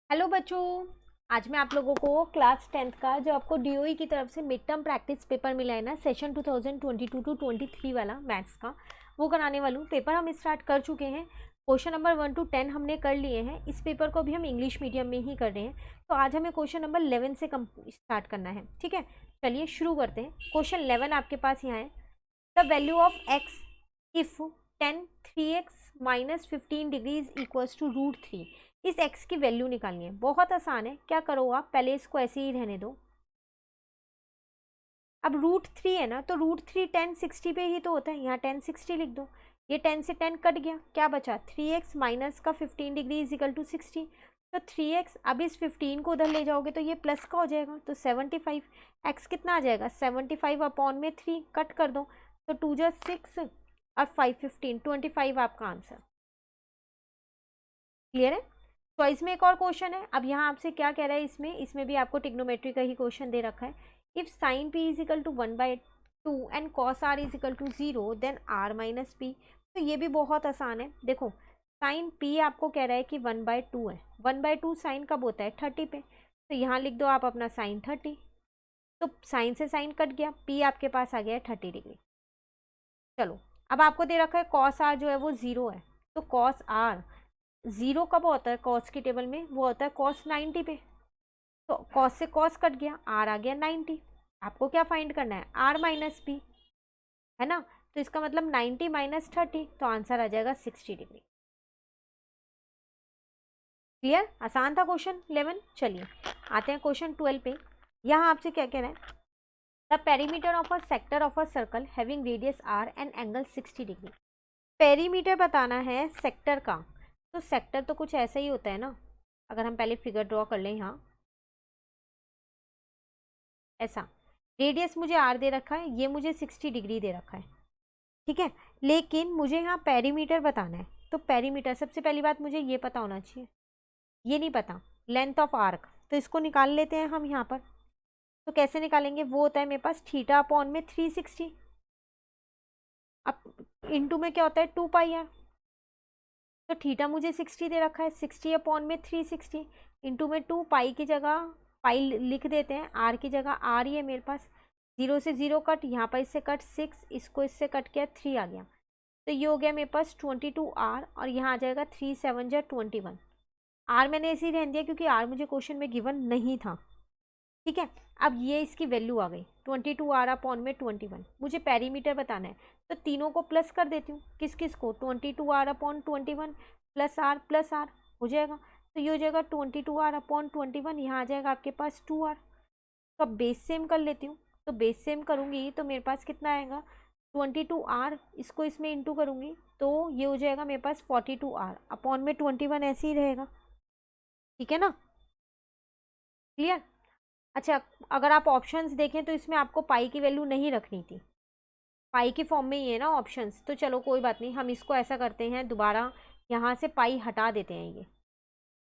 Hello बच्चों, आज मैं आप लोगों को क्लास 10th का जो आपको डीओई की तरफ से मिड टर्म प्रैक्टिस पेपर मिला है ना, सेशन 2022 टू 23 वाला मैथ्स का, वो कराने वालूँ। पेपर हम स्टार्ट कर चुके हैं। क्वेश्चन नंबर 1 to 10 हमने कर लिए हैं। इस पेपर को भी हम इंग्लिश मीडियम में ही कर रहे हैं, तो आज हमें क्वेश्चन नंबर 11 से स्टार्ट करना है। ठीक है, चलिए शुरू करते हैं। क्वेश्चन 11 आपके पास यहाँ है, the value of x if 3x minus 15 degrees equals to √3। इस x की वैल्यू निकालनी है। बहुत आसान है, क्या करो आप पहले इसको ऐसे ही रहने दो। अब √3 है ना, तो √3 1060 पे ही तो होता है, यहाँ 1060 लिख दो। ये 10 से 10 कट गया, क्या बचा 3x माइनस का 15 डिग्री इज इक्वल टू 60। तो 3x, अब इस 15 को उधर ले जाओगे तो ये प्लस का हो जाएगा, तो 75। x कितना आ जाएगा 75 अपॉन में 3, कट कर दो तो 2 जा 6 और 5 15 25 आपका आंसर। क्लियर है। चॉइस में एक और क्वेश्चन है। अब यहाँ आपसे क्या कह रहा है, इसमें भी आपको ट्रिग्नोमेट्री का ही क्वेश्चन दे रखा है। If sine p is equal to 1/2 and cos r is equal to 0 then r minus p। तो ये भी बहुत आसान है। देखो साइन p आपको कह रहा है कि 1/2 है। 1/2 साइन कब होता है 30 पे, तो यहाँ लिख दो आप अपना साइन 30। तो साइन से साइन कट गया, p आपके पास आ गया है 30 डिग्री। चलो अब आपको दे रखा है कॉस r जो है वो 0 है, तो कॉस r 0 कब होता है कॉस की टेबल में, वो होता है कॉस 90 पे। तो कॉस से कॉस कट गया, आर आ गया 90। आपको क्या फाइंड करना है आर माइनस पी, है ना। तो इसका मतलब 90 माइनस 30, तो आंसर आ जाएगा 60 डिग्री। क्लियर, आसान था क्वेश्चन 11। चलिए आते हैं क्वेश्चन 12 पे। यहाँ आपसे क्या कह रहा है, the perimeter of a sector of a circle having radius R and angle 60 degree. Perimeter बताना है सेक्टर का, तो सेक्टर तो कुछ ऐसा ही होता है ना। अगर हम पहले फिगर ड्रॉ कर लें, यहाँ ऐसा, रेडियस मुझे आर दे रखा है, ये मुझे 60 डिग्री दे रखा है। ठीक है, लेकिन मुझे यहाँ पेरीमीटर बताना है। तो पेरीमीटर, सबसे पहली बात मुझे ये पता होना चाहिए, ये नहीं पता, लेंथ ऑफ आर्क। तो इसको निकाल लेते हैं हम यहाँ पर। तो कैसे निकालेंगे, वो होता है मेरे पास थीटा अपॉन में 360। अब इंटू में क्या होता है 2 पाई आर। तो थीटा मुझे 60 दे रखा है, 60 अपॉन में 360 इंटू में 2 पाई की जगह पाई लिख देते हैं, आर की जगह आर ही है मेरे पास। 0 से 0 कट, यहाँ पर इससे कट 6, इसको इससे कट किया 3 आ गया। तो ये हो गया मेरे पास 22 आर, और यहाँ आ जाएगा 3 7 जा 21। आर मैंने ऐसे ही रहने दिया क्योंकि आर मुझे क्वेश्चन में गिवन नहीं था। ठीक है, अब ये इसकी वैल्यू आ गई 22 आर अपॉन में 21। मुझे पेरीमीटर बताना है, तो तीनों को प्लस कर देती हूँ। किस किस को, 22 आर अपॉन 21 प्लस आर हो जाएगा। तो ये हो जाएगा 22 आर अपॉन 21, यहाँ आ जाएगा आपके पास 2 आर। तो अब बेस सेम कर लेती हूँ, तो बेस सेम करूँगी तो मेरे पास कितना आएगा 22 आर, इसको इसमें इंटू करूँगी तो ये हो जाएगा मेरे पास 42 आर अपॉन में 21, ऐसे ही रहेगा। ठीक है ना, क्लियर। अच्छा, अगर आप ऑप्शंस देखें तो इसमें आपको पाई की वैल्यू नहीं रखनी थी, पाई के फॉर्म में ही है ना ऑप्शंस। तो चलो कोई बात नहीं, हम इसको ऐसा करते हैं, दोबारा यहाँ से पाई हटा देते हैं, ये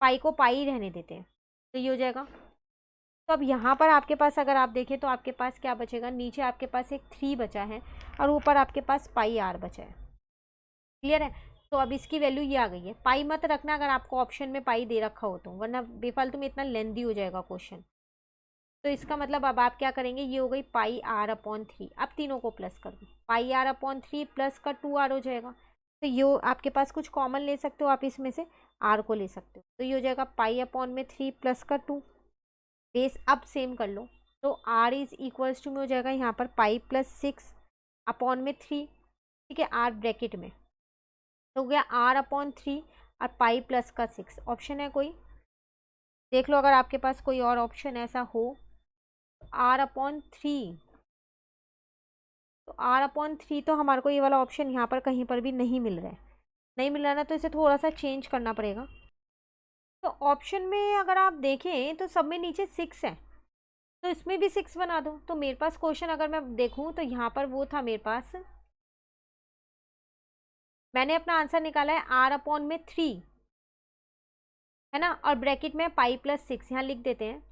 पाई को पाई रहने देते हैं, तो ये हो जाएगा। तो अब यहाँ पर आपके पास अगर आप देखें तो आपके पास क्या बचेगा, नीचे आपके पास एक 3 बचा है और ऊपर आपके पास पाई आर बचा है। क्लियर है। तो अब इसकी वैल्यू ये आ गई है। पाई मत रखना अगर आपको ऑप्शन में पाई दे रखा हो तो, वरना बेफालतू में इतना लेंदी हो जाएगा क्वेश्चन। तो इसका मतलब अब आप क्या करेंगे, ये हो गई पाई आर अपॉन 3। अब तीनों को प्लस कर दो, पाई आर अपॉन 3 प्लस का 2 आर हो जाएगा। तो ये आपके पास कुछ कॉमन ले सकते हो आप, इसमें से आर को ले सकते हो। तो ये हो जाएगा पाई अपॉन में 3 प्लस का 2। बेस अब सेम कर लो, तो आर इज इक्वल्स टू में हो जाएगा यहाँ पर पाई प्लस 6 अपॉन में 3। ठीक है, आर ब्रैकेट में, तो हो गया आर अपॉन 3 और पाई प्लस का 6। ऑप्शन है कोई, देख लो अगर आपके पास कोई और ऑप्शन ऐसा हो। आर अपॉन 3, तो आर अपॉन 3 तो हमारे को ये वाला ऑप्शन यहाँ पर कहीं पर भी नहीं मिल रहा है, नहीं मिल रहा है ना, तो इसे थोड़ा सा चेंज करना पड़ेगा। तो ऑप्शन में अगर आप देखें तो सब में नीचे 6 है, तो इसमें भी 6 बना दो। तो मेरे पास क्वेश्चन अगर मैं देखूँ तो यहाँ पर वो था मेरे पास, मैंने अपना आंसर निकाला है आर अपॉन में 3, है ना, और ब्रैकेट में पाई प्लस 6 यहाँ लिख देते हैं।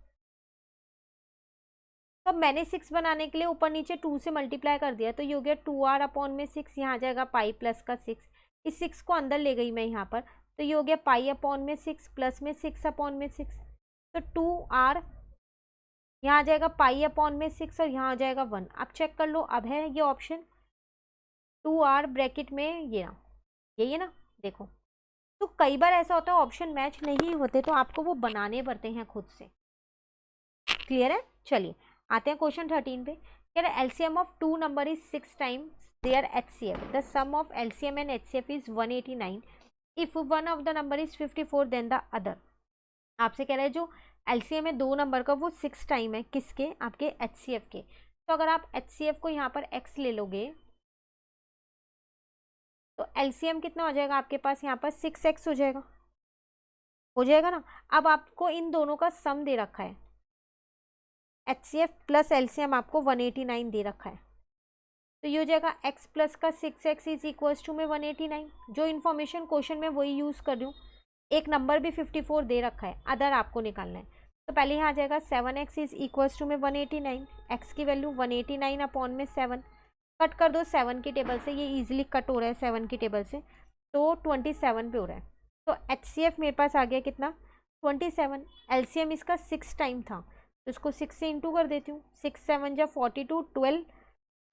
तो अब मैंने 6 बनाने के लिए ऊपर नीचे 2 से मल्टीप्लाई कर दिया, तो ये हो गया 2 आर अपॉन में 6, यहाँ आ जाएगा पाई प्लस का 6। इस 6 को अंदर ले गई मैं यहाँ पर, तो ये हो गया पाई अपॉन में 6 प्लस में 6 अपॉन में 6, तो 2r यहाँ आ जाएगा पाई अपॉन में 6 और यहाँ आ जाएगा 1। आप चेक कर लो, अब है ये ऑप्शन 2r ब्रैकेट में ये ना, यही है ना, देखो। तो कई बार ऐसा होता है ऑप्शन मैच नहीं होते तो आपको वो बनाने पड़ते हैं खुद से। क्लियर है? चलिए आते हैं क्वेश्चन 13 पे। कह रहे LCM of two number is 6 times their HCF, the sum of LCM and HCF is 189, if one of the number is 54 then the other. आपसे कह रहा है जो एलसीएम है दो नंबर का वो 6 टाइम है, किसके? आपके एचसीएफ के। तो अगर आप एचसीएफ को यहाँ पर x ले लोगे तो एलसीएम कितना हो जाएगा आपके पास? यहाँ पर 6x हो जाएगा ना। अब आपको इन दोनों का सम दे रखा है, एचसीएफ प्लस एलसीएम आपको 189 दे रखा है, तो ये हो जाएगा x प्लस का 6x इज इक्वल टू में 189। जो इन्फॉर्मेशन क्वेश्चन में वही यूज़ कर रही हूँ। एक नंबर भी 54 दे रखा है, अदर आपको निकालना है। तो पहले यहाँ आ जाएगा 7x इज इक्वल टू में 189, x की वैल्यू 189 अपॉन में 7, कट कर दो 7 की टेबल से, ये इजीली कट हो रहा है 7 की टेबल से, तो 27 पे हो रहा है। तो एचसीएफ मेरे पास आ गया कितना? 27। एलसीएम इसका 6 टाइम था तो इसको 6 से इंटू कर देती हूँ, 6 7 जा 42, 12,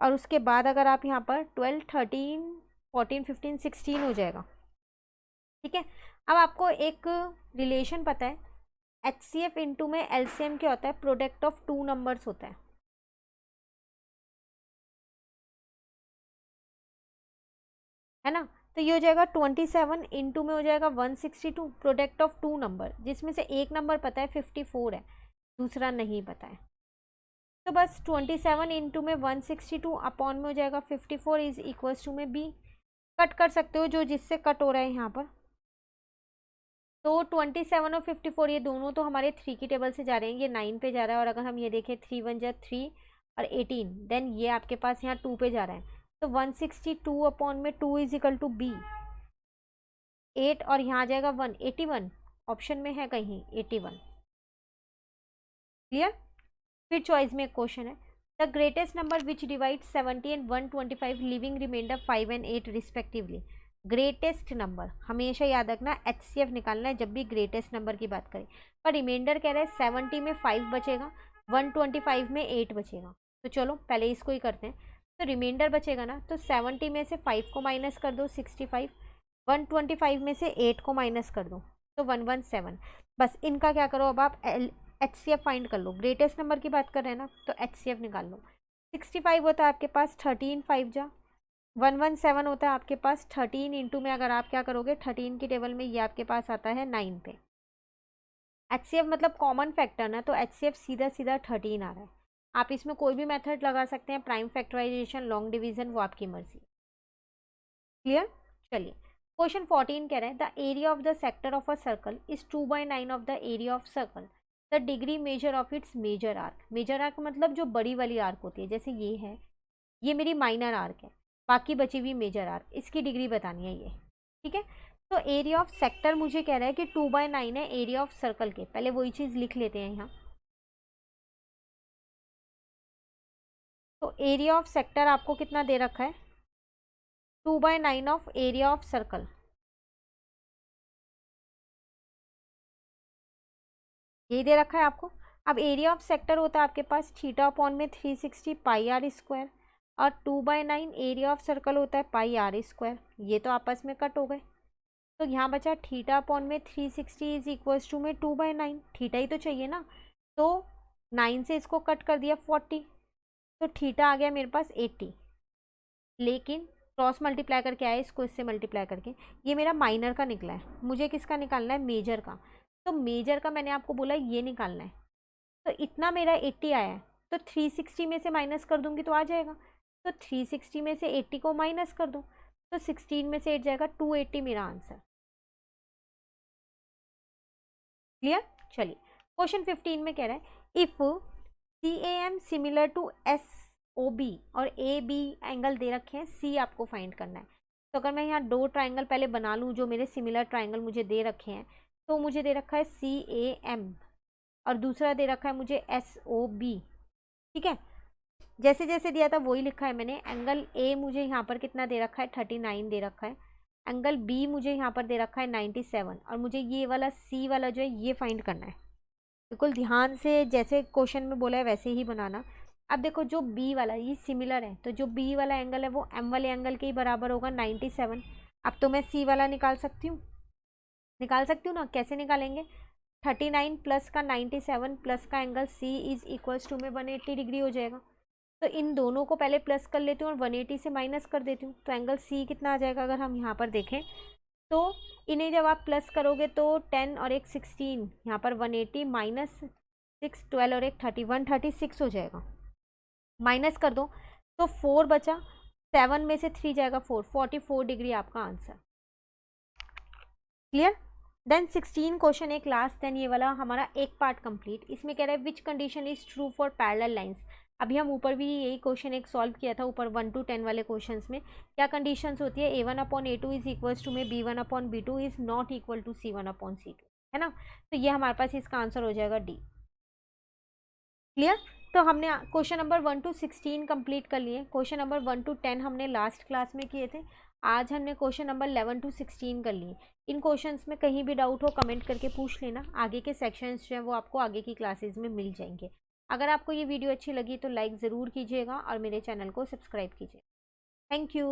और उसके बाद अगर आप यहाँ पर 12 13 14 15 16 हो जाएगा। ठीक है, अब आपको एक रिलेशन पता है, एचसीएफ इंटू में एलसीएम क्या होता है? प्रोडक्ट ऑफ टू नंबर्स होता है ना। तो ये हो जाएगा 27 इंटू में हो जाएगा 162, प्रोडक्ट ऑफ टू नंबर, जिसमें से एक नंबर पता है 54 है, दूसरा नहीं पता है। तो बस 27 इंटू में 162 अपॉन में हो जाएगा 54 इज इक्वल टू में बी। कट कर सकते हो जो जिससे कट हो रहा है यहाँ पर। तो 27 और 54 ये दोनों तो हमारे 3 की टेबल से जा रहे हैं, ये 9 पे जा रहा है, और अगर हम ये देखें 3 1 जा 3 और 18, देन ये आपके पास यहाँ 2 पे जा रहा है। तो 162 अपॉन में 2 इज इक्वल टू बी 8, और यहाँ आ जाएगा 1 81, ऑप्शन में है कहीं 81। क्लियर? फिर चॉइस में एक क्वेश्चन है, the greatest number which divide 70 and 125 leaving remainder 5 and 8 respectively. Greatest number हमेशा याद रखना, एचसीएफ निकालना है जब भी ग्रेटेस्ट नंबर की बात करें। पर रिमाइंडर कह रहा है 70 में 5 बचेगा, 125 में 8 बचेगा। तो चलो पहले इसको ही करते हैं। तो रिमाइंडर बचेगा ना, तो 70 में से 5 को माइनस कर दो 65, 125 में से 8 को माइनस कर दो तो 117। बस इनका क्या करो, अब आप एचसीएफ फाइंड कर लो। ग्रेटेस्ट नंबर की बात कर रहे हैं ना, तो एचसीएफ निकाल लो। 65 होता है आपके पास 13 5 जा 117 होता है आपके पास 13 इंटू में अगर आप क्या करोगे 13 की टेबल में, ये आपके पास आता है 9 पे। एचसीएफ मतलब कॉमन फैक्टर ना, तो एचसीएफ सीधा सीधा 13 आ रहा है। आप इसमें कोई भी मेथड लगा सकते हैं, प्राइम फैक्टराइजेशन, लॉन्ग डिवीजन, वो आपकी मर्जी। क्लियर? चलिए क्वेश्चन 14 कह रहे हैं, the area of the sector of a circle is 2/9 of the area of circle, the degree measure of its major arc. Major arc मतलब जो बड़ी वाली आर्क होती है, जैसे ये है, ये मेरी माइनर आर्क है, बाकी बची हुई मेजर आर्क, इसकी डिग्री बतानी है ये। ठीक है, तो एरिया ऑफ सेक्टर मुझे कह रहा है कि 2/9 है एरिया ऑफ सर्कल के। पहले वही चीज़ लिख लेते हैं यहाँ। तो एरिया ऑफ सेक्टर आपको कितना दे रखा है? 2/9 ऑफ एरिया ऑफ सर्कल। यही दे रखा है आपको। अब एरिया ऑफ सेक्टर होता है आपके पास थीटा अपॉन में 360 पाई आर स्क्वायर, और 2/9 एरिया ऑफ सर्कल होता है पाई आर स्क्वायर। ये तो आपस में कट हो गए, तो यहाँ बचा थीटा अपॉन में 360 इज इक्वल टू में 2/9। थीटा ही तो चाहिए ना, तो 9 से इसको कट कर दिया 40, तो थीटा आ गया मेरे पास 80। लेकिन क्रॉस मल्टीप्लाई करके आया, इसको इससे मल्टीप्लाई करके, ये मेरा माइनर का निकला है, मुझे किसका निकालना है? मेजर का। तो मेजर का मैंने आपको बोला ये निकालना है, तो इतना मेरा 80 आया है, तो 360 में से माइनस कर दूंगी तो आ जाएगा। तो 360 में से 80 को माइनस कर दो, तो 16 में से 8 जाएगा, 280 मेरा आंसर। क्लियर? चलिए क्वेश्चन 15 में कह रहा है, if CAM similar to SOB और AB एंगल दे रखे हैं, C आपको फाइंड करना है। तो अगर मैं यहाँ दो ट्राइंगल पहले बना लूँ जो मेरे सिमिलर ट्राइंगल मुझे दे रखे हैं, तो मुझे दे रखा है CAM और दूसरा दे रखा है मुझे SOB। ठीक है, जैसे जैसे दिया था वही लिखा है मैंने। एंगल A मुझे यहाँ पर कितना दे रखा है? 39 दे रखा है। एंगल बी मुझे यहाँ पर दे रखा है 97 और मुझे ये वाला सी वाला जो है ये फाइंड करना है। बिल्कुल ध्यान से जैसे क्वेश्चन में बोला है वैसे ही बनाना। अब देखो जो बी वाला ये सिमिलर है, तो जो बी वाला एंगल है वो एम वाले एंगल के ही बराबर होगा 97। अब तो मैं सी वाला निकाल सकती हूँ ना, कैसे निकालेंगे? 39 प्लस का 97 प्लस का angle C is equals to में 180 डिग्री हो जाएगा। तो इन दोनों को पहले प्लस कर लेती हूँ और 180 से माइनस कर देती हूँ, तो एंगल सी कितना आ जाएगा अगर हम यहाँ पर देखें तो इन्हें जब आप प्लस करोगे तो 10 और एक 16, यहाँ पर 180 माइनस 6 12 और एक 30 136 हो जाएगा। माइनस कर दो तो 4 बचा, 7 में से 3 जाएगा 4, 44 डिग्री आपका आंसर। क्लियर? देन 16 क्वेश्चन एक लास्ट, देन ये वाला हमारा एक पार्ट कंप्लीट। इसमें कह रहा है which condition is true for parallel lines. अभी हम ऊपर भी यही क्वेश्चन एक सॉल्व किया था, ऊपर 1 to 10 वाले क्वेश्चंस में क्या कंडीशंस होती है? a1/a2 इज इक्वल्स टू में b1/b2 is not equal to c1/c2, है ना। तो ये हमारे पास इसका आंसर हो जाएगा डी। क्लियर? तो हमने क्वेश्चन नंबर 1 to 16 कंप्लीट कर लिए। क्वेश्चन नंबर 1 to 10 हमने लास्ट क्लास में किए थे। आज हमने क्वेश्चन नंबर 11 to 16 कर लिए। इन क्वेश्चंस में कहीं भी डाउट हो कमेंट करके पूछ लेना, आगे के सेक्शंस जो है वो आपको आगे की क्लासेस में मिल जाएंगे। अगर आपको ये वीडियो अच्छी लगी तो लाइक ज़रूर कीजिएगा और मेरे चैनल को सब्सक्राइब कीजिए। Thank you.